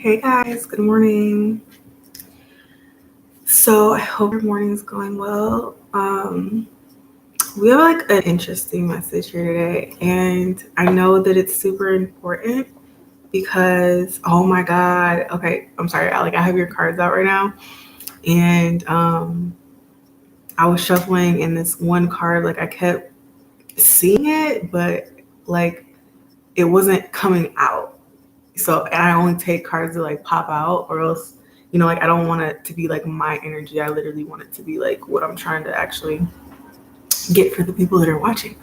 Hey guys, good morning. So I hope your morning is going well. We have like an interesting message here today, and I know that it's super important because oh my god. Okay, I'm sorry. I have your cards out right now, and I was shuffling, and this one card like I kept seeing it, but like it wasn't coming out. So and I only take cards that like pop out, or else like I don't want it to be like my energy. I literally want it to be like what I'm trying to actually get for the people that are watching.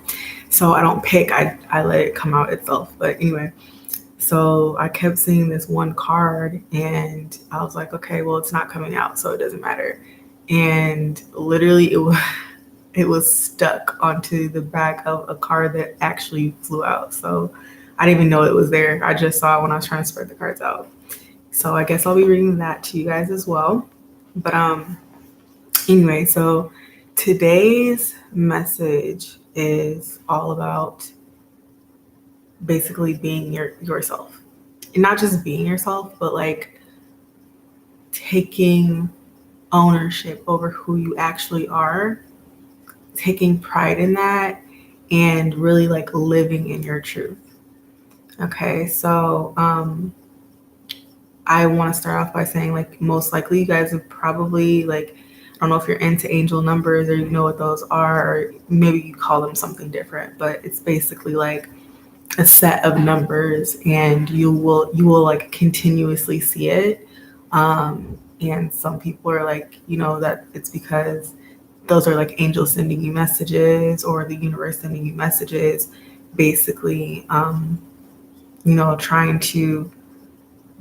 So I don't pick. I let it come out itself. But anyway, so I kept seeing this one card, and I was like, okay, well it's not coming out, so it doesn't matter. And literally it was stuck onto the back of a card that actually flew out. So I didn't even know it was there. I just saw it when I was trying to spread the cards out. So I guess I'll be reading that to you guys as well. But anyway, so today's message is all about basically being yourself. And not just being yourself, but like taking ownership over who you actually are, taking pride in that, and really like living in your truth. Okay, so I want to start off by saying like most likely you guys have probably like I don't know if you're into angel numbers or you know what those are, or maybe you call them something different, but it's basically like a set of numbers, and you will like continuously see it. And some people are like, that it's because those are like angels sending you messages or the universe sending you messages, basically, trying to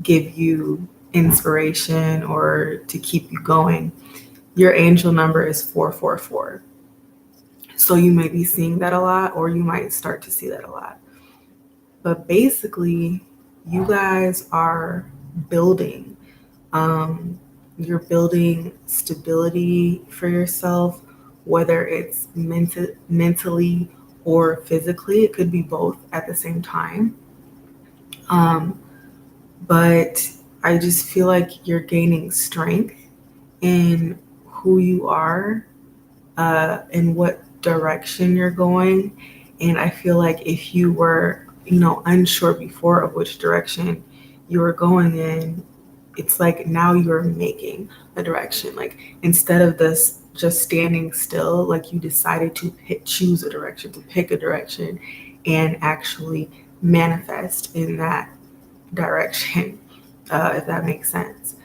give you inspiration or to keep you going. Your angel number is 444. So you may be seeing that a lot, or you might start to see that a lot. But basically, you guys are building. You're building stability for yourself, whether it's mentally or physically. It could be both at the same time. Um, but I just feel like you're gaining strength in who you are, in what direction you're going. And I feel like if you were, unsure before of which direction you were going in, it's like now you're making a direction. Like instead of this just standing still, like you decided to choose a direction, to pick a direction and actually manifest in that direction, if that makes sense.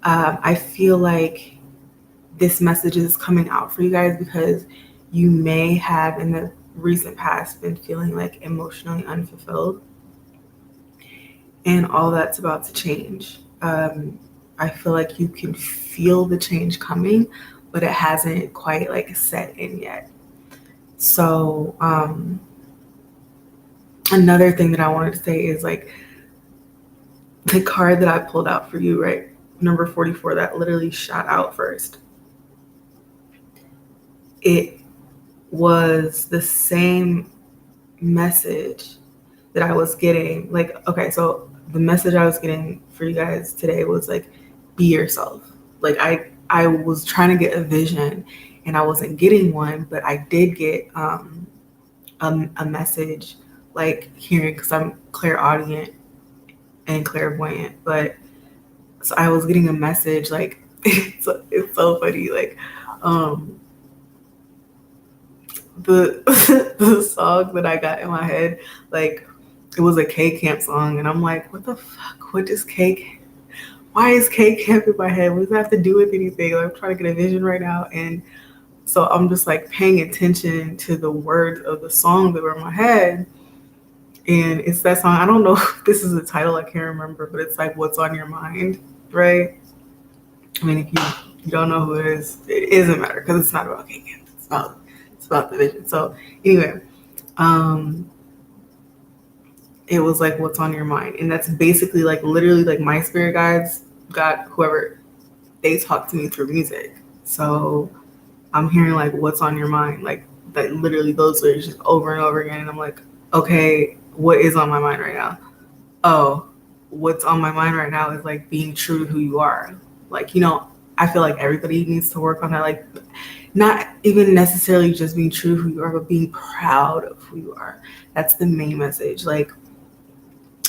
I feel like this message is coming out for you guys because you may have in the recent past been feeling like emotionally unfulfilled, and all that's about to change. I feel like you can feel the change coming, but it hasn't quite like set in yet. So another thing that I wanted to say is like the card that I pulled out for you, right? Number 44, that literally shot out first. It was the same message that I was getting. Like, okay, so the message I was getting for you guys today was like, be yourself. Like I was trying to get a vision and I wasn't getting one, but I did get a message like hearing, because I'm clairaudient and clairvoyant, but so I was getting a message like it's so funny, like the the song that I got in my head, like it was a K Camp song, and I'm like, what the fuck? What is K? Why is K Camp in my head? What does that have to do with anything? Like, I'm trying to get a vision right now, and so I'm just like paying attention to the words of the song that were in my head, and it's that song. I don't know if this is the title. I can't remember, but it's like "What's on Your Mind," right? I mean, if you don't know who it is, it doesn't matter because it's not about K Camp. It's about the vision. So anyway, it was like what's on your mind, and that's basically like literally like my spirit guides, God, whoever, they talk to me through music. So I'm hearing like what's on your mind, like that literally those lyrics just over and over again, and I'm like, okay, what is on my mind right now? Oh, what's on my mind right now is like being true to who you are. Like, I feel like everybody needs to work on that. Like, not even necessarily just being true to who you are, but being proud of who you are. That's the main message. Like,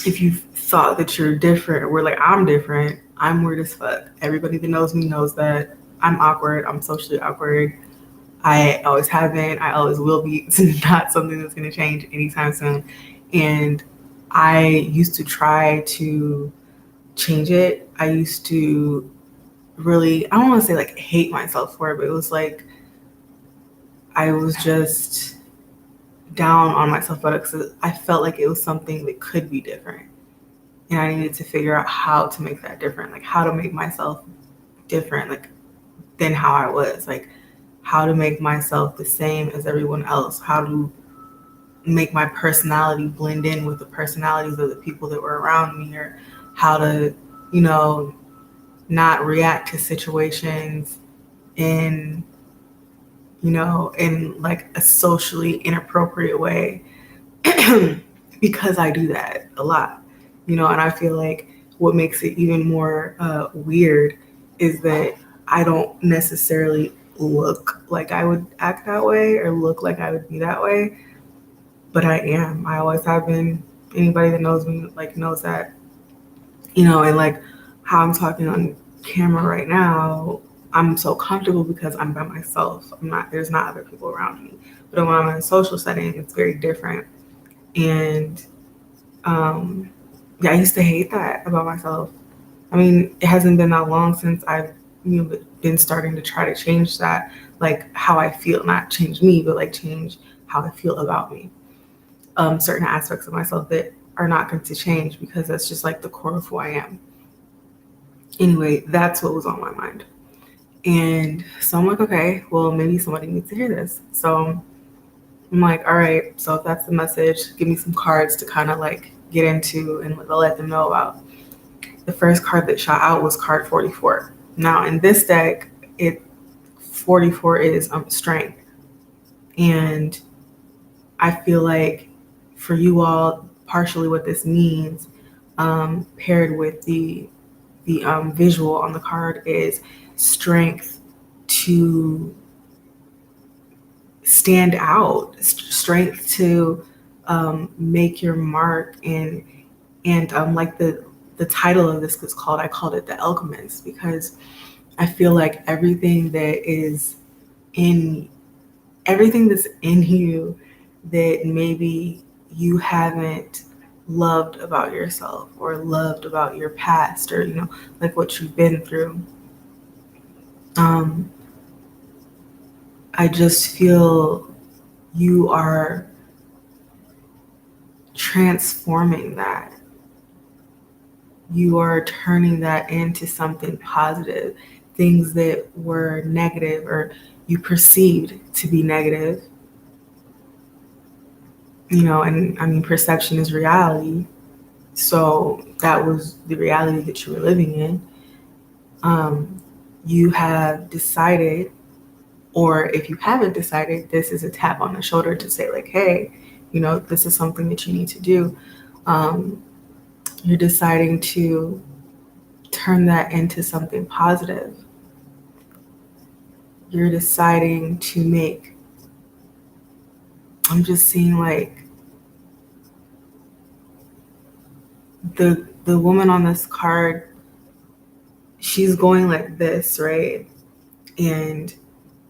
if you thought that you're different, or like, I'm different, I'm weird as fuck. Everybody that knows me knows that I'm awkward. I'm socially awkward. I always have been. I always will be. It's not something that's going to change anytime soon. And I used to try to change it. I used to really, I don't want to say like hate myself for it, but it was like I was just down on myself about it because I felt like it was something that could be different. And I needed to figure out how to make that different, like how to make myself different, like than how I was, like how to make myself the same as everyone else, how to make my personality blend in with the personalities of the people that were around me, or how to, not react to situations in, in like a socially inappropriate way because I do that a lot, and I feel like what makes it even more weird is that I don't necessarily look like I would act that way or look like I would be that way, but I am. I always have been. Anybody that knows me like knows that, and like how I'm talking on camera right now, I'm so comfortable because I'm by myself. There's not other people around me. But when I'm in a social setting, it's very different. And yeah, I used to hate that about myself. I mean, it hasn't been that long since I've been starting to try to change that, like how I feel, not change me, but like change how I feel about me. Certain aspects of myself that are not going to change because that's just like the core of who I am. Anyway, that's what was on my mind. And so I'm like, okay, well, maybe somebody needs to hear this. So I'm like, all right, so if that's the message, give me some cards to kind of like get into and let them know about. The first card that shot out was card 44. Now in this deck, 44 is strength. And I feel like for you all, partially what this means, paired with the visual on the card, is strength to stand out, strength to make your mark, and like the title of this was called, I called it the Alchemist, because I feel like everything that's in you that maybe you haven't loved about yourself or loved about your past, or like what you've been through, I just feel you are transforming that. You are turning that into something positive. Things that were negative or you perceived to be negative, and I mean, perception is reality. So that was the reality that you were living in. You have decided, or if you haven't decided, this is a tap on the shoulder to say like, hey, this is something that you need to do. You're deciding to turn that into something positive. You're deciding to make, I'm just seeing like the woman on this card, she's going like this, right? And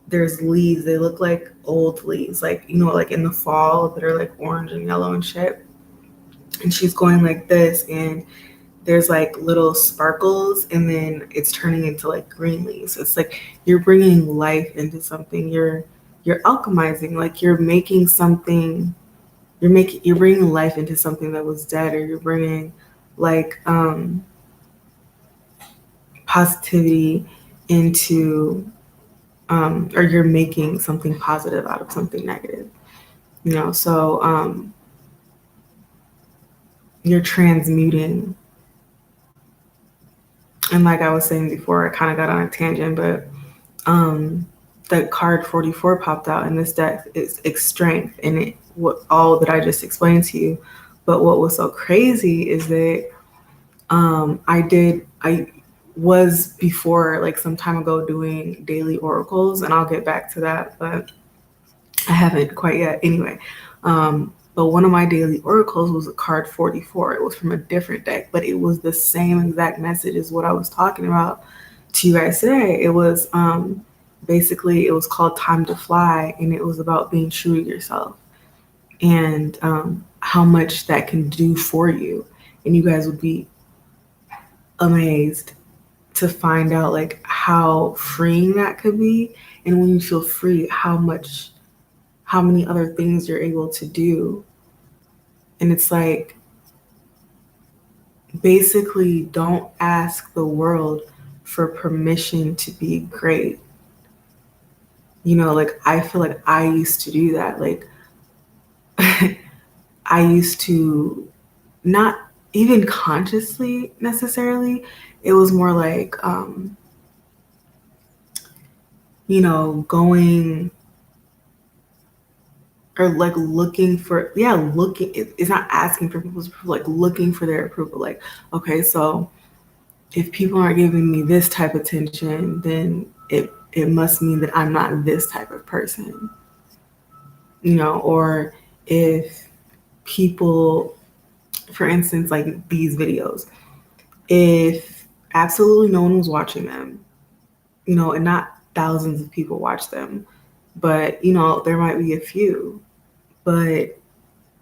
there's leaves, they look like old leaves, like, like in the fall that are like orange and yellow and shit. And she's going like this, and there's like little sparkles, and then it's turning into like green leaves. So it's like you're bringing life into something. You're alchemizing, like you're making something. You're bringing life into something that was dead, or you're bringing like positivity into, or you're making something positive out of something negative. So you're transmuting. And like I was saying before, I kind of got on a tangent, but the card 44 popped out in this deck. It's strength, and what all that I just explained to you. But what was so crazy is that I was before, like some time ago, doing daily oracles, and I'll get back to that, but I haven't quite yet. Anyway, but one of my daily oracles was a card 44. It was from a different deck, but it was the same exact message as what I was talking about to you guys today. It was basically, it was called Time to Fly, and it was about being true to yourself and how much that can do for you. And you guys would be amazed to find out like how freeing that could be. And when you feel free, how many other things you're able to do. And it's like, basically, don't ask the world for permission to be great. You know, like I feel like I used to do that. Like I used to not even consciously necessarily. It was more like, going or like looking for, yeah, it's not asking for people's approval, like looking for their approval. Like, okay, so if people aren't giving me this type of attention, then it must mean that I'm not this type of person, or if people, for instance, like these videos, if absolutely no one was watching them, and not thousands of people watch them, but there might be a few, but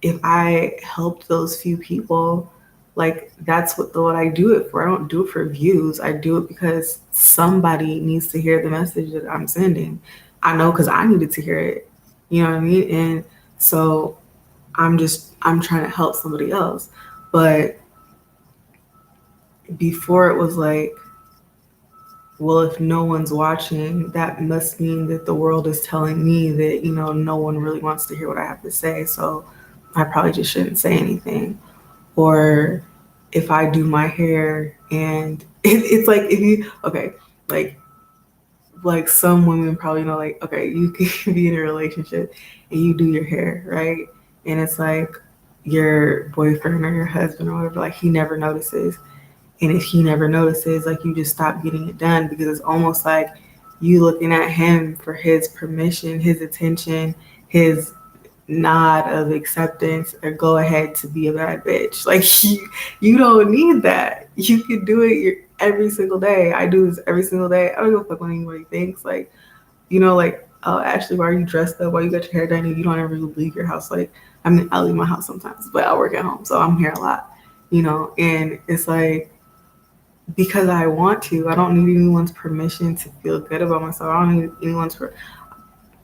if I helped those few people, like that's what I do it for. I don't do it for views. I do it because somebody needs to hear the message that I'm sending. I know because I needed to hear it. You know what I mean? And so I'm trying to help somebody else. But before it was like, well, if no one's watching, that must mean that the world is telling me that, no one really wants to hear what I have to say. So I probably just shouldn't say anything. Or if I do my hair and it's like, if you, okay, like some women probably know, like, okay, you can be in a relationship and you do your hair, right? And it's like your boyfriend or your husband or whatever, like he never notices. And if he never notices, like you just stop getting it done because it's almost like you looking at him for his permission, his attention, his nod of acceptance or go ahead to be a bad bitch. Like you don't need that. You can do it every single day. I do this every single day. I don't give a fuck what anybody thinks. Like, like, oh, Ashley, why are you dressed up? Why you got your hair done? You don't ever leave your house. Like, I mean, I leave my house sometimes, but I work at home, so I'm here a lot, and it's like, because I want to. I don't need anyone's permission to feel good about myself. I don't need anyone's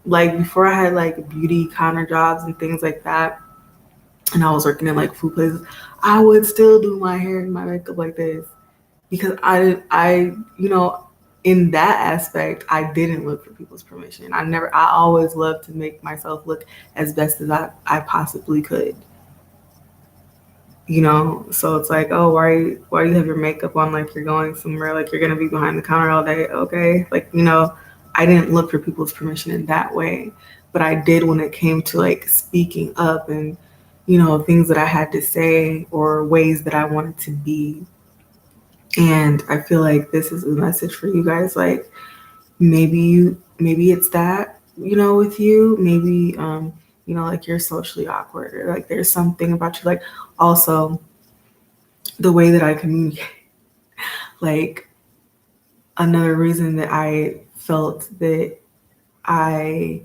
like before I had like beauty counter jobs and things like that, and I was working in like food places, I would still do my hair and my makeup like this because in that aspect, I didn't look for people's permission. I always loved to make myself look as best as I possibly could. So it's like, oh, why do you have your makeup on like you're going somewhere, like you're gonna be behind the counter all day? Okay, like, I didn't look for people's permission in that way, but I did when it came to like speaking up and things that I had to say or ways that I wanted to be. And I feel like this is a message for you guys. Like maybe it's that, with you, maybe like you're socially awkward or like there's something about you, like also the way that I communicate. Like another reason that I felt that I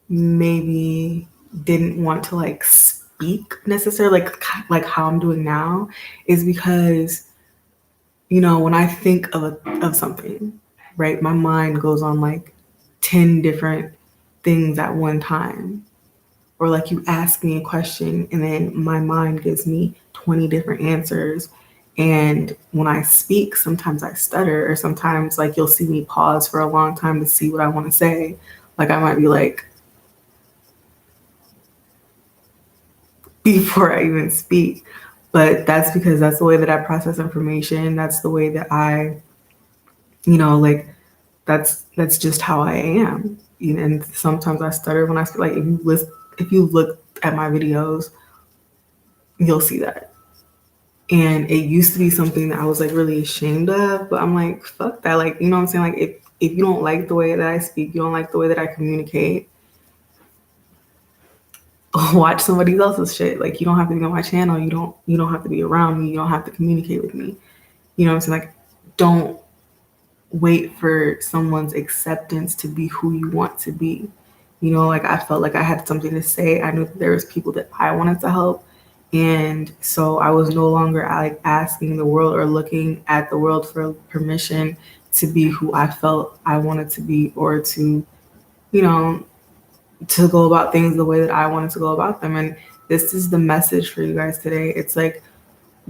maybe didn't want to like speak necessarily like how I'm doing now is because when I think of something, right, my mind goes on like 10 different things at one time. Or like you ask me a question and then my mind gives me 20 different answers. And when I speak, sometimes I stutter, or sometimes like you'll see me pause for a long time to see what I want to say. Like I might be like, before I even speak. But that's because that's the way that I process information. That's the way that I, like that's just how I am. And sometimes I stutter when I speak. Like if you look at my videos, you'll see that. And it used to be something that I was like really ashamed of, but I'm like, fuck that. Like, you know what I'm saying? Like, if you don't like the way that I speak, you don't like the way that I communicate, watch somebody else's shit. Like, you don't have to be on my channel. You don't have to be around me. You don't have to communicate with me. You know what I'm saying? Like, don't wait for someone's acceptance to be who you want to be. You know, like I felt like I had something to say. I knew that there was people that I wanted to help. And so I was no longer like asking the world or looking at the world for permission to be who I felt I wanted to be, or to, you know, to go about things the way that I wanted to go about them. And this is the message for you guys today. It's like,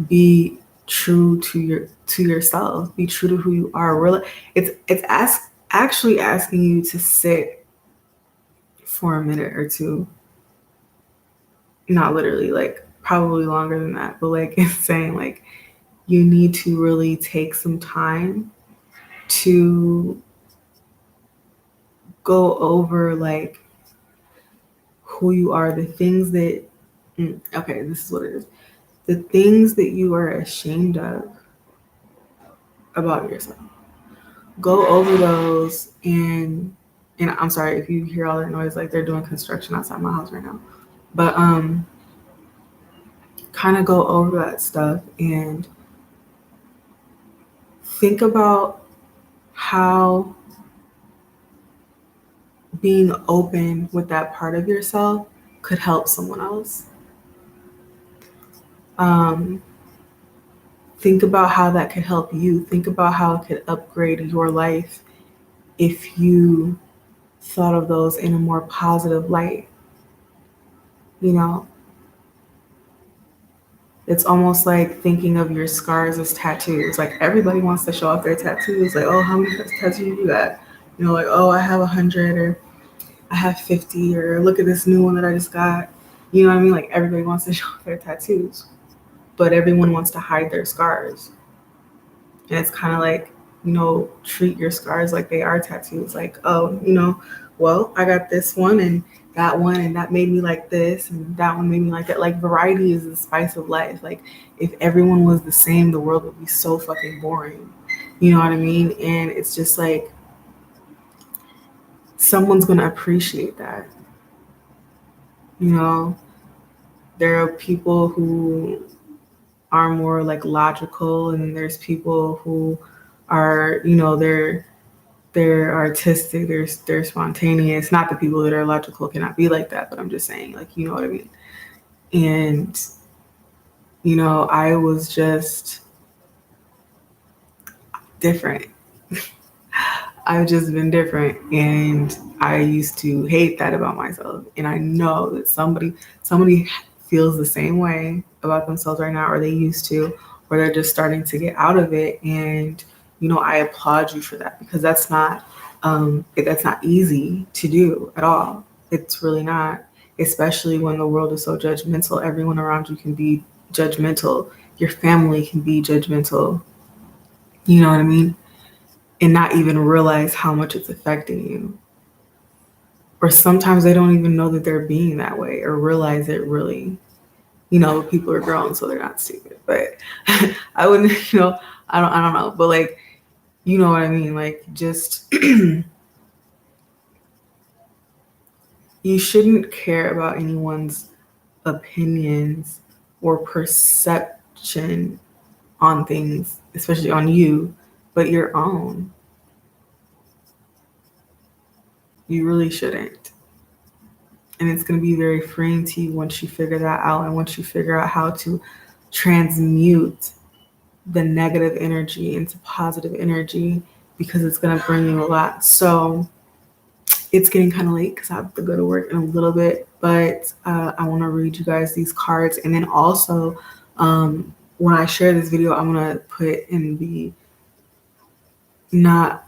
be true to yourself. Be true to who you are. Really, actually asking you to sit for a minute or two. Not literally, like probably longer than that, but like it's saying like you need to really take some time to go over like who you are, the things that okay, this is what it is. The things that you are ashamed of about yourself. Go over those, and I'm sorry if you hear all that noise, like they're doing construction outside my house right now. But kind of go over that stuff and think about how being open with that part of yourself could help someone else. Um, think about how that could help you. Think about how it could upgrade your life if you thought of those in a more positive light. You know, it's almost like thinking of your scars as tattoos. Like everybody wants to show off their tattoos. Like, oh, how many tattoos you got? You know, like, oh, I have 100, or I have 50, or look at this new one that I just got. You know what I mean? Like everybody wants to show off their tattoos, but everyone wants to hide their scars. And it's kind of like, you know, treat your scars like they are tattoos. Like, oh, you know, well, I got this one and that made me like this, and that one made me like that. Like, variety is the spice of life. Like, if everyone was the same, the world would be so fucking boring. You know what I mean? And it's just like, someone's going to appreciate that. You know, there are people who are more like logical, and then there's people who are, you know, they're artistic, they're spontaneous. Not the people that are logical cannot be like that, but I'm just saying, like, you know what I mean. And you know, I was just different. I've just been different, and I used to hate that about myself. And I know that somebody feels the same way about themselves right now, or they used to, or they're just starting to get out of it. And you know, I applaud you for that, because that's not easy to do at all. It's really not, especially when the world is so judgmental. Everyone around you can be judgmental. Your family can be judgmental. You know what I mean? And not even realize how much it's affecting you. Or sometimes they don't even know that they're being that way, or realize it really. You know, people are grown, so they're not stupid. But I wouldn't, you know, I don't know. But like, you know what I mean? Like, just you shouldn't care about anyone's opinions or perception on things, especially on you, but your own. You really shouldn't. And it's going to be very freeing to you once you figure that out, and once you figure out how to transmute the negative energy into positive energy, because it's going to bring you a lot. So it's getting kind of late because I have to go to work in a little bit, but I want to read you guys these cards. And then also, when I share this video, I'm going to put in the not,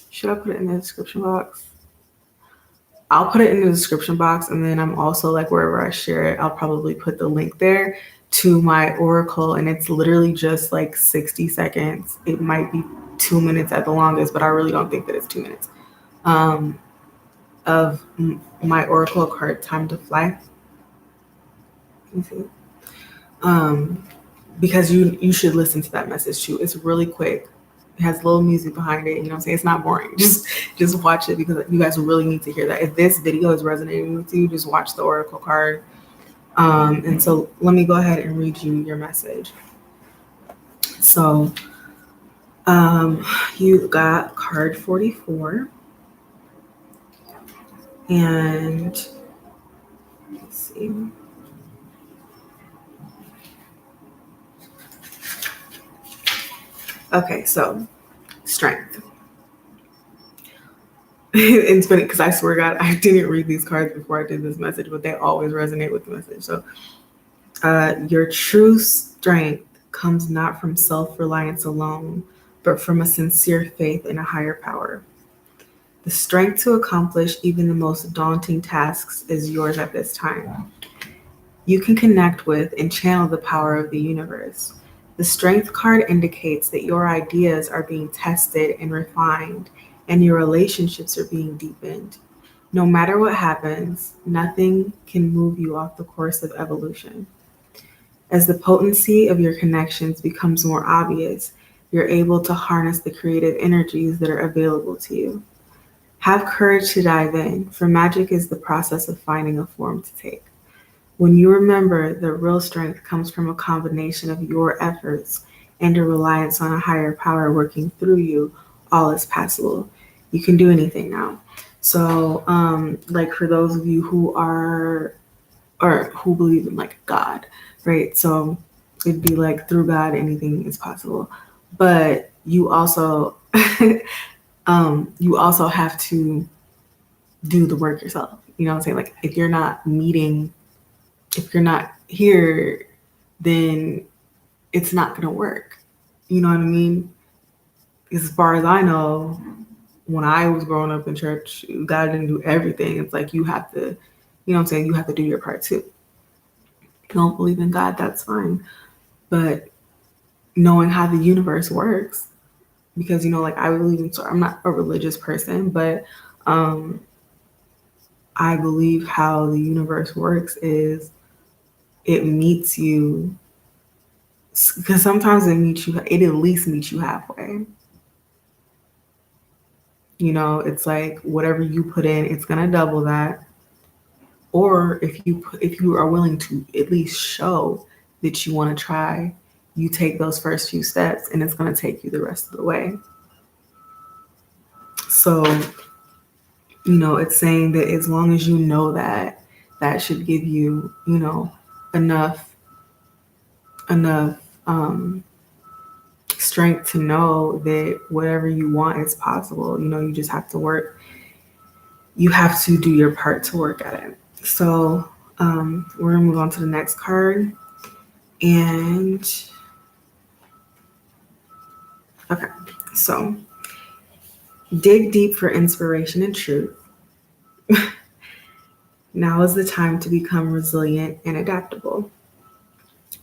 should I put it in the description box? I'll put it in the description box, and then I'm also, like, wherever I share it, I'll probably put the link there to my oracle, and it's literally just like 60 seconds. It might be 2 minutes at the longest, but I really don't think that it's 2 minutes. Of my oracle card, Time to Fly. Let me see. because you should listen to that message too. It's really quick. It has little music behind it. You know what I'm saying? It's not boring. Just watch it because you guys really need to hear that. If this video is resonating with you, just watch the oracle card. And so let me go ahead and read you your message. So you got card 44. And let's see. Okay, so strength. It's funny because I swear to God, I didn't read these cards before I did this message, but they always resonate with the message. So your true strength comes not from self-reliance alone, but from a sincere faith in a higher power. The strength to accomplish even the most daunting tasks is yours at this time. You can connect with and channel the power of the universe. The strength card indicates that your ideas are being tested and refined, and your relationships are being deepened. No matter what happens, nothing can move you off the course of evolution. As the potency of your connections becomes more obvious, you're able to harness the creative energies that are available to you. Have courage to dive in, for magic is the process of finding a form to take. When you remember that real strength comes from a combination of your efforts and a reliance on a higher power working through you, all is possible. You can do anything now. So, like for those of you who are, or who believe in like God, right? So it'd be like through God, anything is possible. But you also, you also have to do the work yourself. You know what I'm saying? Like if you're not here, then it's not going to work. You know what I mean? As far as I know, when I was growing up in church, God didn't do everything. It's like you have to, you know what I'm saying? You have to do your part too. If you don't believe in God, that's fine. But knowing how the universe works, because, you know, like I believe in, so I'm not a religious person, but I believe how the universe works is it meets you, because sometimes it at least meets you halfway. You know, it's like whatever you put in, it's gonna double that. Or if you are willing to at least show that you want to try, you take those first few steps, and it's gonna take you the rest of the way. So, you know, it's saying that as long as you know that, that should give you, you know, enough strength to know that whatever you want is possible. You know, you just have to work. You have to do your part to work at it. So we're gonna move on to the next card. And okay, so dig deep for inspiration and truth. Now is the time to become resilient and adaptable.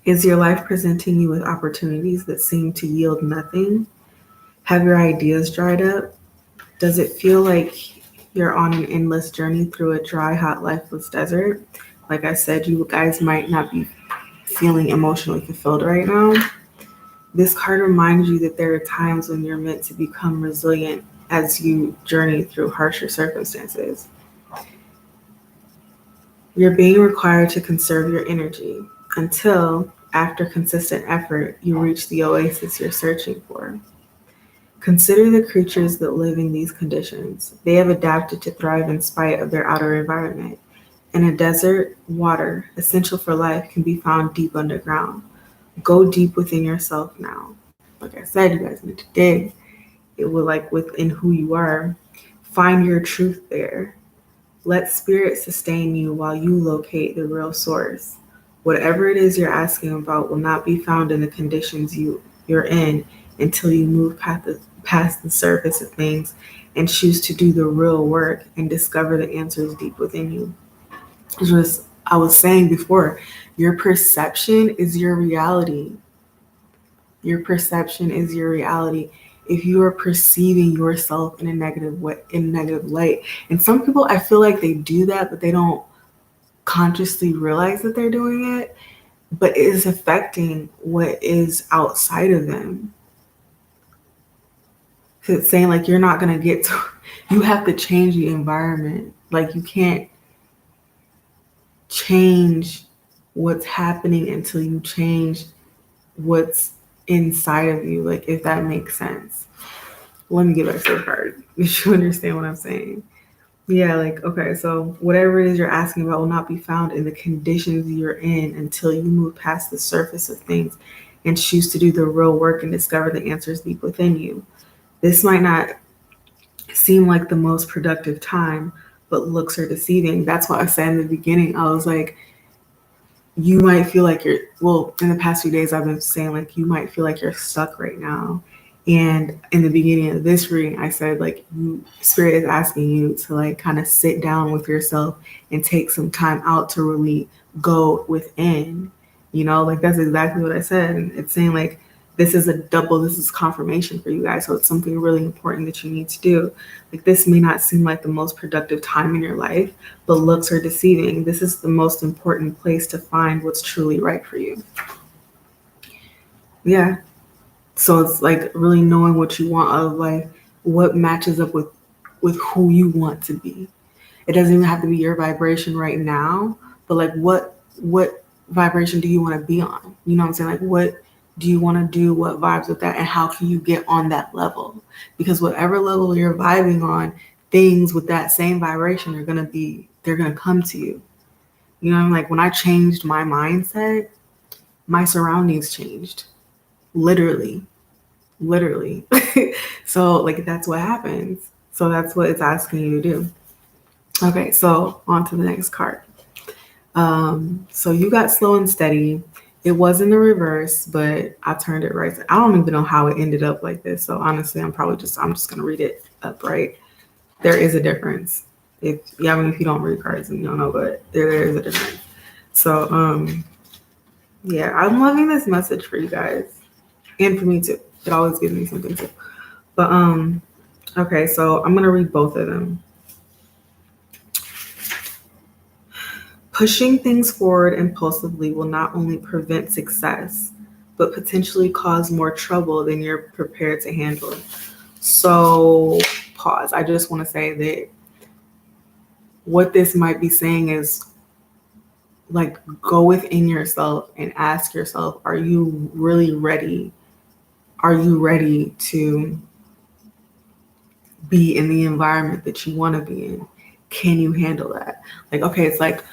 Is your life presenting you with opportunities that seem to yield nothing? Have your ideas dried up? Does it feel like you're on an endless journey through a dry, hot, lifeless desert? Like I said, you guys might not be feeling emotionally fulfilled right now. This card reminds you that there are times when you're meant to become resilient as you journey through harsher circumstances. You're being required to conserve your energy until, after consistent effort, you reach the oasis you're searching for. Consider the creatures that live in these conditions. They have adapted to thrive in spite of their outer environment. In a desert, water, essential for life, can be found deep underground. Go deep within yourself now. Like I said, you guys need to dig. It will, like, within who you are. Find your truth there. Let spirit sustain you while you locate the real source. Whatever it is you're asking about will not be found in the conditions you're in until you move past the surface of things and choose to do the real work and discover the answers deep within you. As I was saying before, your perception is your reality. Your perception is your reality. If you are perceiving yourself in a negative way, in negative light, and some people, I feel like they do that, but they don't consciously realize that they're doing it. but it is affecting what is outside of them. So it's saying like you're not gonna get to, you have to change the environment. Like you can't change what's happening until you change what's inside of you. Like if that makes sense. Let me get back to the card. If you understand what I'm saying. Yeah, like, okay, so whatever it is you're asking about will not be found in the conditions you're in until you move past the surface of things and choose to do the real work and discover the answers deep within you. This might not seem like the most productive time, but looks are deceiving. That's what I said in the beginning. I was like, you might feel like you're, well, in the past few days, I've been saying like, you might feel like you're stuck right now. And in the beginning of this reading, I said like, Spirit is asking you to like kind of sit down with yourself and take some time out to really go within, like that's exactly what I said. And it's saying like, this is confirmation for you guys. So it's something really important that you need to do. Like this may not seem like the most productive time in your life, but looks are deceiving. This is the most important place to find what's truly right for you. Yeah. So it's like really knowing what you want out of life, what matches up with who you want to be. It doesn't even have to be your vibration right now, but like what vibration do you want to be on? You know what I'm saying? Like what do you want to do? What vibes with that? And how can you get on that level? Because whatever level you're vibing on, things with that same vibration they're gonna come to you. You know what I mean? Like when I changed my mindset, my surroundings changed. Literally. So like that's what happens. So that's what it's asking you to do. Okay, so on to the next card. So you got slow and steady. It was in the reverse, but I turned it right. I don't even know how it ended up like this. So honestly, I'm just gonna read it upright. There is a difference. If you don't read cards and you don't know, but there is a difference. So yeah, I'm loving this message for you guys. And for me too. It always gives me something too. But okay, so I'm gonna read both of them. Pushing things forward impulsively will not only prevent success, but potentially cause more trouble than you're prepared to handle. So pause. I just want to say that what this might be saying is like go within yourself and ask yourself, are you really ready? Are you ready to be in the environment that you want to be in? Can you handle that? Like, okay, it's like,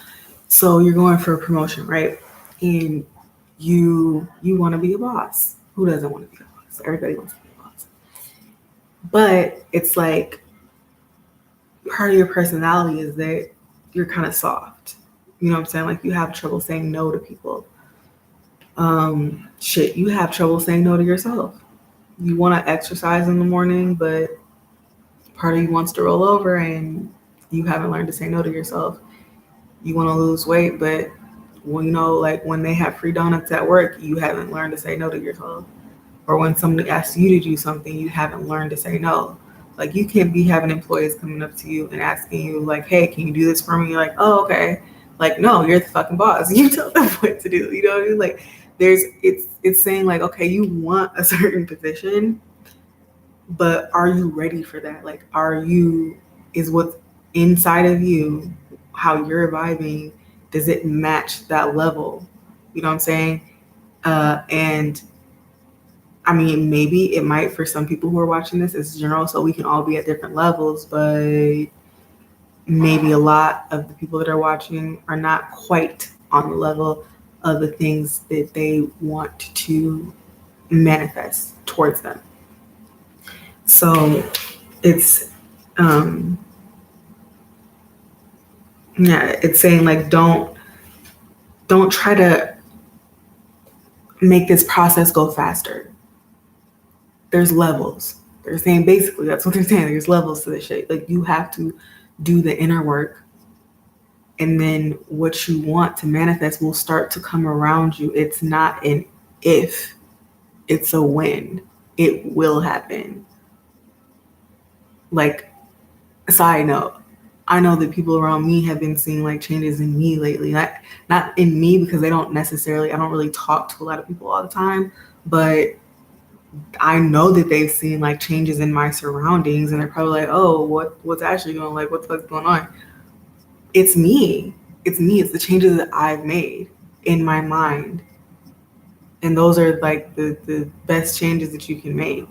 so you're going for a promotion, right? And you want to be a boss. Who doesn't want to be a boss? Everybody wants to be a boss. But it's like part of your personality is that you're kind of soft. You know what I'm saying? Like you have trouble saying no to people. You have trouble saying no to yourself. You want to exercise in the morning, but part of you wants to roll over and you haven't learned to say no to yourself. You want to lose weight, but like when they have free donuts at work, you haven't learned to say no to yourself. Or when somebody asks you to do something, you haven't learned to say no. Like you can't be having employees coming up to you and asking you like, hey, can you do this for me? You're like, oh, okay. Like, no, you're the fucking boss. You tell them what to do. You know what I mean? Like it's saying like, okay, you want a certain position, but are you ready for that? Like, is what's inside of you, how you're vibing, does it match that level? You know what I'm saying? And I mean, maybe it might for some people who are watching this as general, so we can all be at different levels, but maybe a lot of the people that are watching are not quite on the level of the things that they want to manifest towards them. So it's it's saying like don't try to make this process go faster. There's levels. They're saying basically that's what they're saying. There's levels to this shit. Like you have to do the inner work, and then what you want to manifest will start to come around you. It's not an if, it's a when. It will happen. Like, side note, I know that people around me have been seeing like changes in me lately. Not in me because they don't necessarily, I don't really talk to a lot of people all the time, but I know that they've seen like changes in my surroundings and they're probably like, oh, what's actually going, like what the fuck's going on? It's me. It's me. It's the changes that I've made in my mind. And those are like the best changes that you can make.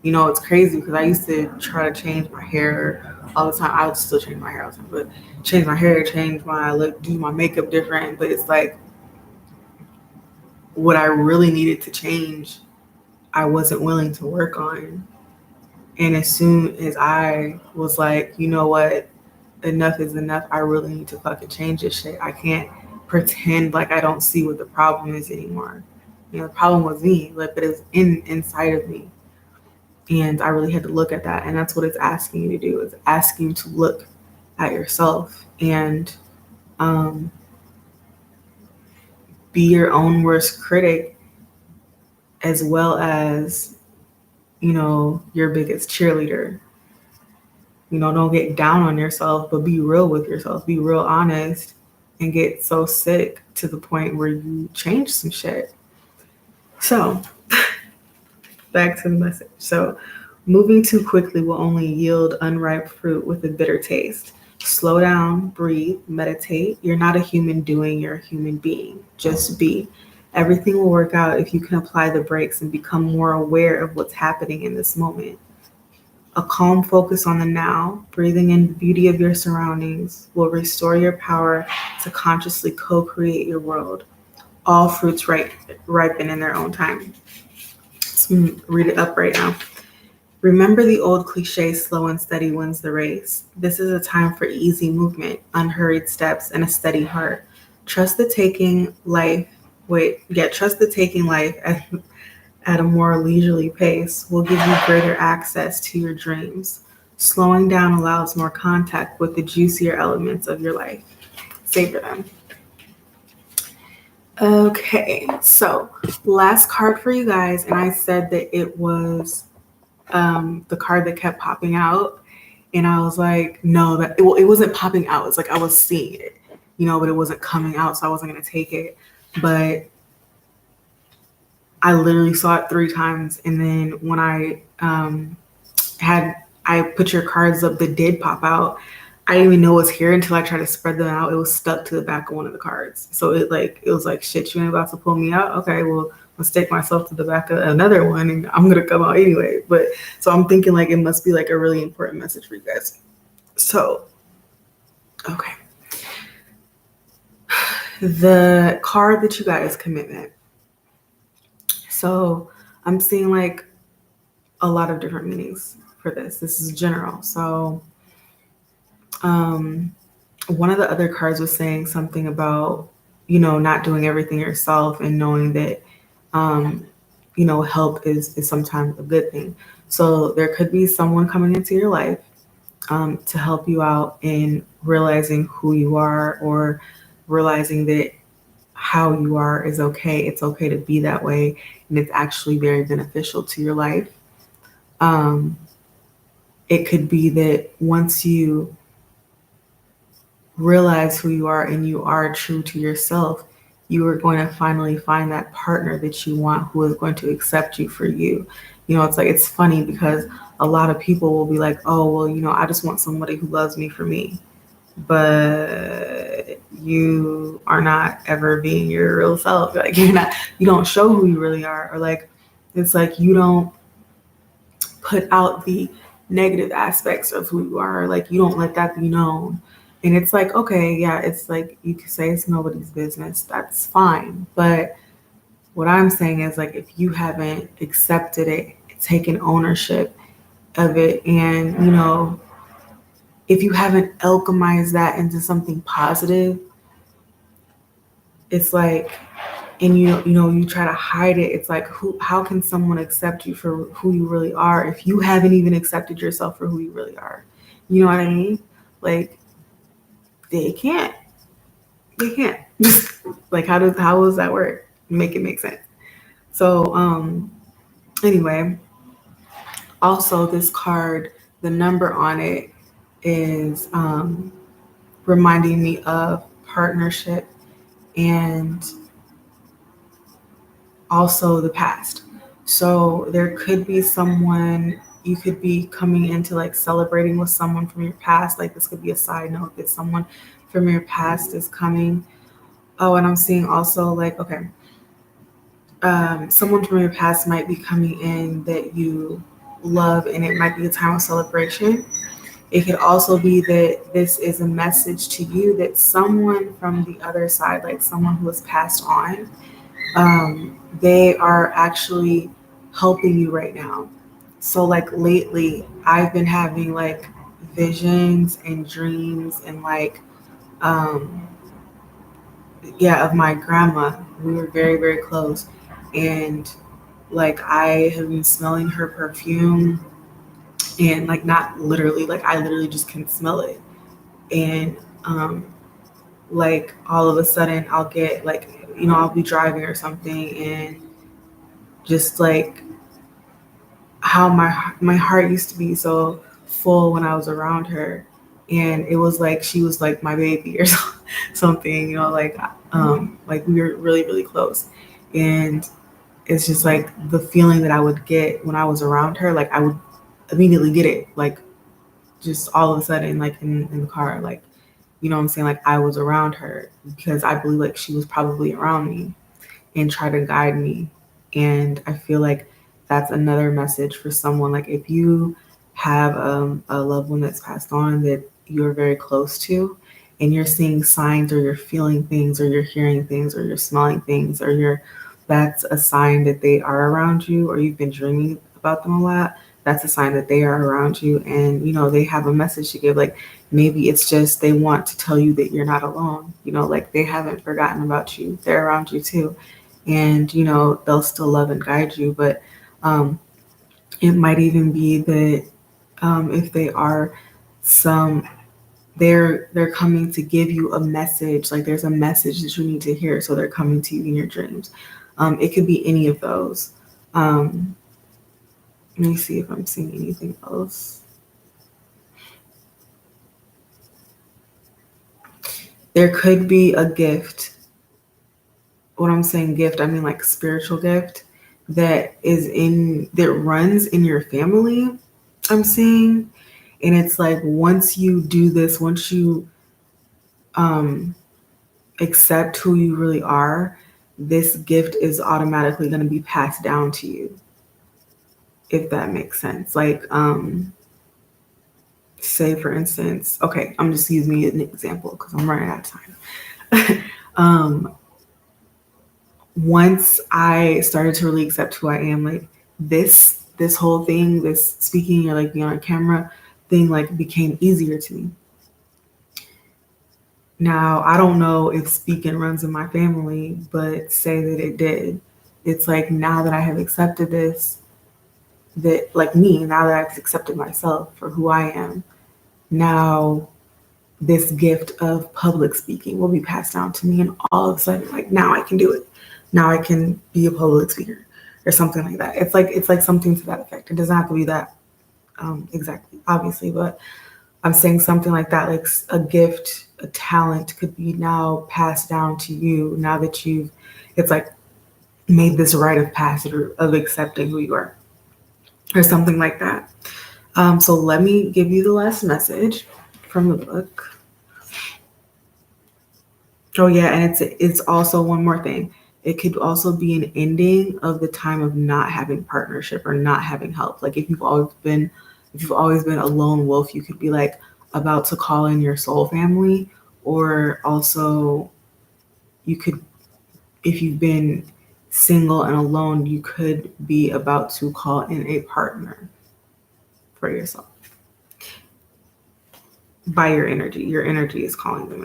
You know, it's crazy because I used to try to change my hair all the time. I would still change my hair all the time, but change my hair, change my look, do my makeup different. But it's like what I really needed to change, I wasn't willing to work on. And as soon as I was like, you know what, enough is enough, I really need to fucking change this shit. I can't pretend like I don't see what the problem is anymore. You know, the problem was me, like, but it's inside of me. And I really had to look at that. And that's what it's asking you to do. It's asking you to look at yourself and um, be your own worst critic as well as, you know, your biggest cheerleader. You know, don't get down on yourself, but be real with yourself. Be real honest and get so sick to the point where you change some shit. So, back to the message. So, moving too quickly will only yield unripe fruit with a bitter taste. Slow down, breathe, meditate. You're not a human doing, you're a human being. Just be. Everything will work out if you can apply the brakes and become more aware of what's happening in this moment. A calm focus on the now, breathing in the beauty of your surroundings, will restore your power to consciously co-create your world. All fruits ripen in their own time. So I'm gonna read it up right now. Remember the old cliche, slow and steady wins the race. This is a time for easy movement, unhurried steps, and a steady heart. Trust the taking life. Trust the taking life at a more leisurely pace will give you greater access to your dreams. Slowing down allows more contact with the juicier elements of your life. Savor them. Okay, so last card for you guys, and I said that it was the card that kept popping out, and I was like, no, it wasn't popping out. It's like I was seeing it, you know, but it wasn't coming out, so I wasn't gonna take it. But I literally saw it 3 times, and then when I put your cards up that did pop out, I didn't even know it was here until I tried to spread them out. It was stuck to the back of one of the cards. So it was like, shit, you ain't about to pull me out? Okay, well, let's take myself to the back of another one and I'm gonna come out anyway. But so I'm thinking like it must be like a really important message for you guys. So, okay. The card that you got is commitment. So I'm seeing like a lot of different meanings for this. This is general. So one of the other cards was saying something about, you know, not doing everything yourself and knowing that, you know, help is sometimes a good thing. So there could be someone coming into your life to help you out in realizing who you are or realizing that how you are is okay. It's okay to be that way. And it's actually very beneficial to your life. It could be that once you realize who you are and you are true to yourself, you are going to finally find that partner that you want who is going to accept you for you. You know, it's like, it's funny because a lot of people will be like, oh, well, you know, I just want somebody who loves me for me. But you are not ever being your real self. Like you don't show who you really are. Or like, it's like you don't put out the negative aspects of who you are. Like you don't let that be known. And it's like, okay, yeah, it's like you could say it's nobody's business. That's fine. But what I'm saying is like, if you haven't accepted it, taken ownership of it, and, you know, if you haven't alchemized that into something positive, it's like, and you try to hide it. It's like, how can someone accept you for who you really are if you haven't even accepted yourself for who you really are? You know what I mean? Like, they can't. Like, how does that work? Make it make sense. So, anyway, also this card, the number on it is reminding me of partnership and also the past. So there could be someone you could be coming into like celebrating with someone from your past. Like this could be a side note that someone from your past is coming. Oh, and I'm seeing also like, okay, someone from your past might be coming in that you love, and it might be a time of celebration. It could also be that this is a message to you that someone from the other side, like someone who has passed on, they are actually helping you right now. So, like lately, I've been having like visions and dreams and like, um, yeah, of my grandma. We were very, very close. And like, I have been smelling her perfume and like, not literally, like, I literally just can smell it. And, like, all of a sudden, I'll get like, I'll be driving or something and just like how my heart used to be so full when I was around her, and it was like she was like my baby or something, like we were really really close, and it's just like the feeling that I would get when I was around her, like I would immediately get it, like just all of a sudden, like in the car, like what I'm saying, like I was around her because I believe like she was probably around me and try to guide me. And I feel like that's another message for someone. Like if you have a loved one that's passed on that you're very close to, and you're seeing signs or you're feeling things or you're hearing things or you're smelling things or that's a sign that they are around you, or you've been dreaming about them a lot. That's a sign that they are around you, and they have a message to give. Like maybe it's just they want to tell you that you're not alone. Like they haven't forgotten about you. They're around you too, and they'll still love and guide you. But it might even be that if they are some they're coming to give you a message, like there's a message that you need to hear, so they're coming to you in your dreams. It could be any of those. um, Let me see if I'm seeing anything else. There could be a gift. When I'm saying gift, I mean like spiritual gift that runs in your family. I'm seeing, and it's like once you do this, once you um, accept who you really are, this gift is automatically going to be passed down to you. If that makes sense. Like, say for instance, okay, I'm just using an example because I'm running out of time. Once I started to really accept who I am, like this whole thing, this speaking or like being on camera thing, like became easier to me. Now I don't know if speaking runs in my family, but say that it did. It's like now that I have accepted this, that like me, now that I've accepted myself for who I am, now this gift of public speaking will be passed down to me, and all of a sudden like now I can do it. Now I can be a public speaker or something like that. It's like something to that effect. It doesn't have to be that exactly, obviously, but I'm saying something like that, like a gift, a talent could be now passed down to you now that it's like made this rite of passage of accepting who you are or something like that. So let me give you the last message from the book. Oh yeah, and it's also one more thing. It could also be an ending of the time of not having partnership or not having help. Like if you've always been a lone wolf, you could be like about to call in your soul family, or also you could, if you've been single and alone, you could be about to call in a partner for yourself by your energy. Your energy is calling them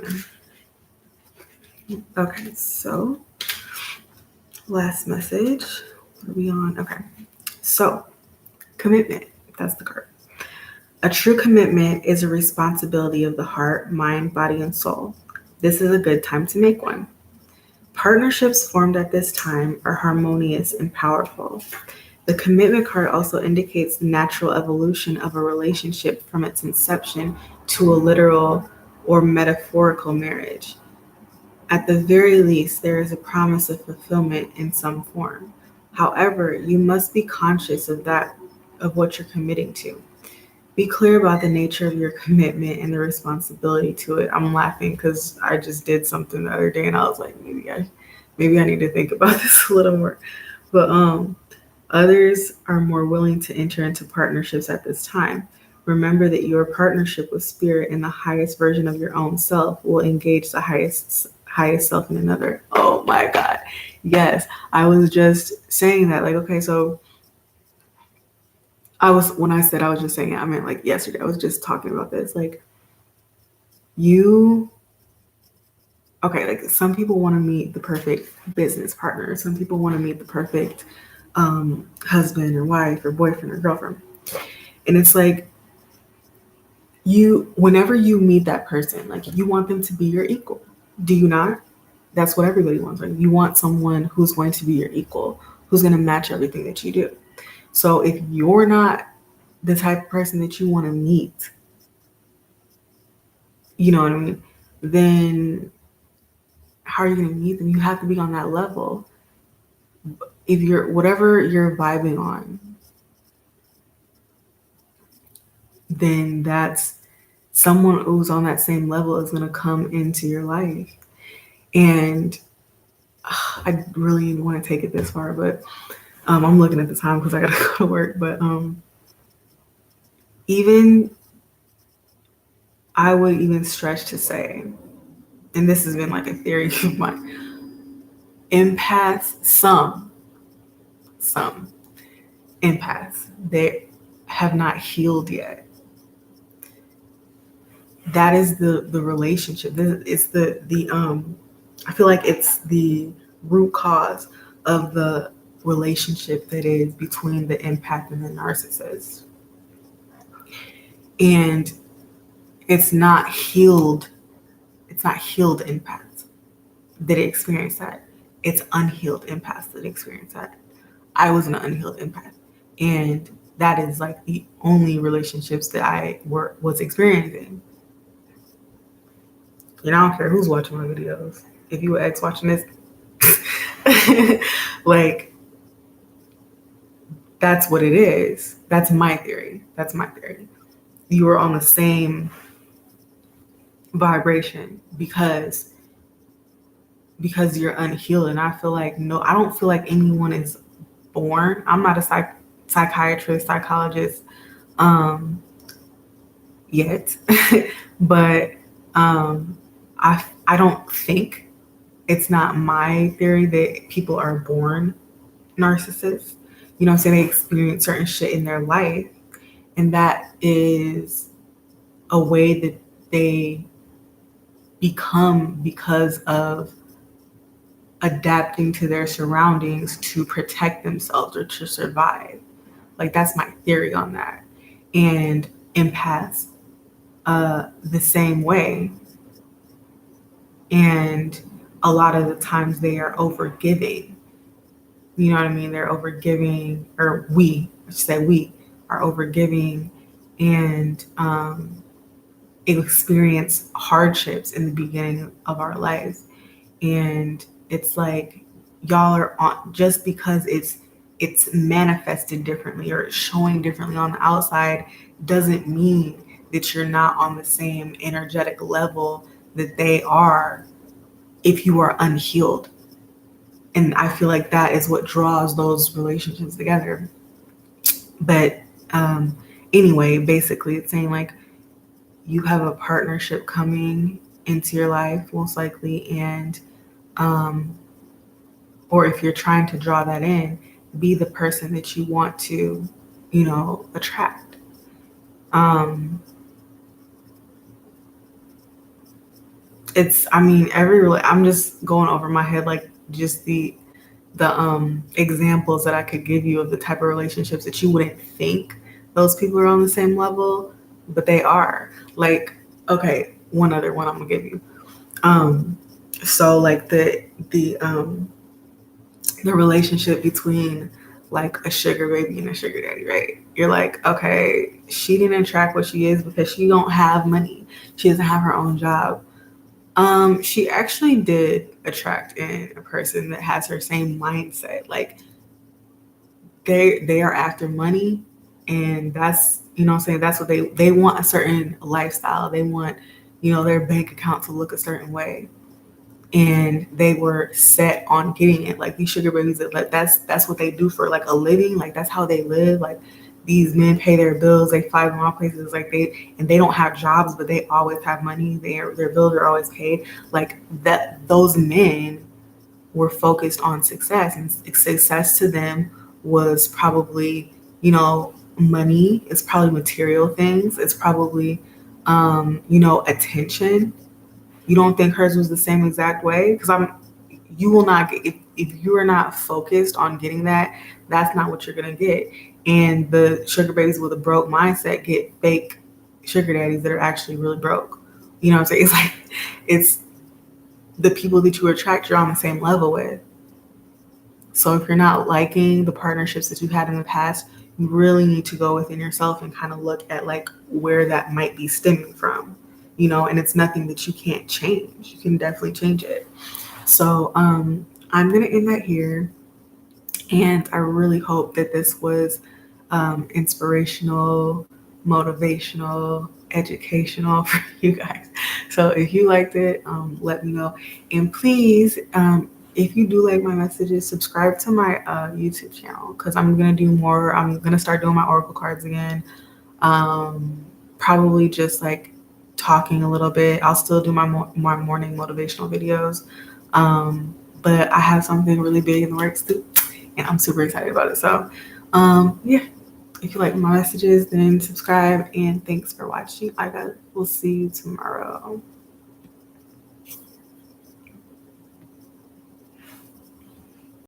in. Okay, so last message. What are we on? Okay. So, commitment. That's the card. A true commitment is a responsibility of the heart, mind, body, and soul. This is a good time to make one. Partnerships formed at this time are harmonious and powerful. The commitment card also indicates the natural evolution of a relationship from its inception to a literal or metaphorical marriage. At the very least, there is a promise of fulfillment in some form. However, you must be conscious of what you're committing to. Be clear about the nature of your commitment and the responsibility to it. I'm laughing because I just did something the other day and I was like, maybe I need to think about this a little more. But others are more willing to enter into partnerships at this time. Remember that your partnership with spirit and the highest version of your own self will engage the highest self in another. Oh my God. Yes. I was just saying that. Like, okay, so when I said I was just saying it, I meant like yesterday. I was just talking about this. Like, like some people want to meet the perfect business partner. Some people want to meet the perfect husband or wife or boyfriend or girlfriend. And it's like, whenever you meet that person, like you want them to be your equal. Do you not? That's what everybody wants. Like you want someone who's going to be your equal, who's going to match everything that you do. So if you're not the type of person that you want to meet, you know what I mean? Then how are you going to meet them? You have to be on that level. If whatever you're vibing on, then that's someone who's on that same level is going to come into your life. And I really want to take it this far, but I'm looking at the time because I got to go to work. But I would even stretch to say, and this has been like a theory of mine, empaths, some empaths, they have not healed yet. That is the relationship. It's I feel like it's the root cause of the relationship that is between the empath and the narcissist. And it's not healed empaths that experience that. It's unhealed empaths that experience that. I was an unhealed empath. And that is like the only relationships that I was experiencing. And I don't care who's watching my videos. If you were ex watching this, like, that's what it is. That's my theory. You are on the same vibration because you're unhealed. And I feel like, I don't feel like anyone is born. I'm not a psychiatrist, psychologist yet, but I don't think, it's not my theory that people are born narcissists. You know what I'm saying? They experience certain shit in their life, and that is a way that they become because of adapting to their surroundings to protect themselves or to survive. Like, that's my theory on that. And empaths, the same way. And a lot of the times they are overgiving. You know what I mean? They're overgiving, or we are overgiving and experience hardships in the beginning of our lives. And it's like, y'all are on, just because it's manifested differently or it's showing differently on the outside doesn't mean that you're not on the same energetic level that they are if you are unhealed. And I feel like that is what draws those relationships together. But anyway, basically it's saying like you have a partnership coming into your life most likely, and or if you're trying to draw that in, be the person that you want to, attract. I'm just going over my head, like just the examples that I could give you of the type of relationships that you wouldn't think those people are on the same level, but they are. Like, okay, one other one I'm gonna give you. So like the relationship between like a sugar baby and a sugar daddy, right? You're like, okay, she didn't attract what she is because she don't have money. She doesn't have her own job. She actually did attract in a person that has her same mindset. Like they are after money, and that's, you know what I'm saying, that's what they want, a certain lifestyle. They want, you know, their bank account to look a certain way, and they were set on getting it. Like these sugar babies, like that's what they do for like a living. Like that's how they live. Like these men pay their bills. They fly from all places. Like they don't have jobs, but they always have money. Their bills are always paid. Like that, those men were focused on success, and success to them was probably, you know, money. It's probably material things. It's probably, you know, attention. You don't think hers was the same exact way? Because you will not get, if you are not focused on getting that, that's not what you're gonna get. And the sugar babies with a broke mindset get fake sugar daddies that are actually really broke. You know what I'm saying? It's like, it's the people that you attract, you're on the same level with. So if you're not liking the partnerships that you've had in the past, you really need to go within yourself and kind of look at like where that might be stemming from, you know, and it's nothing that you can't change. You can definitely change it. So I'm going to end that here. And I really hope that this was inspirational, motivational, educational for you guys. So if you liked it, let me know. And please, if you do like my messages, subscribe to my YouTube channel, because I'm going to do more. I'm going to start doing my oracle cards again. Probably just like talking a little bit. I'll still do my morning motivational videos. But I have something really big in the works too, and I'm super excited about it. So, yeah, if you like my messages, then subscribe, and thanks for watching. Will see you tomorrow.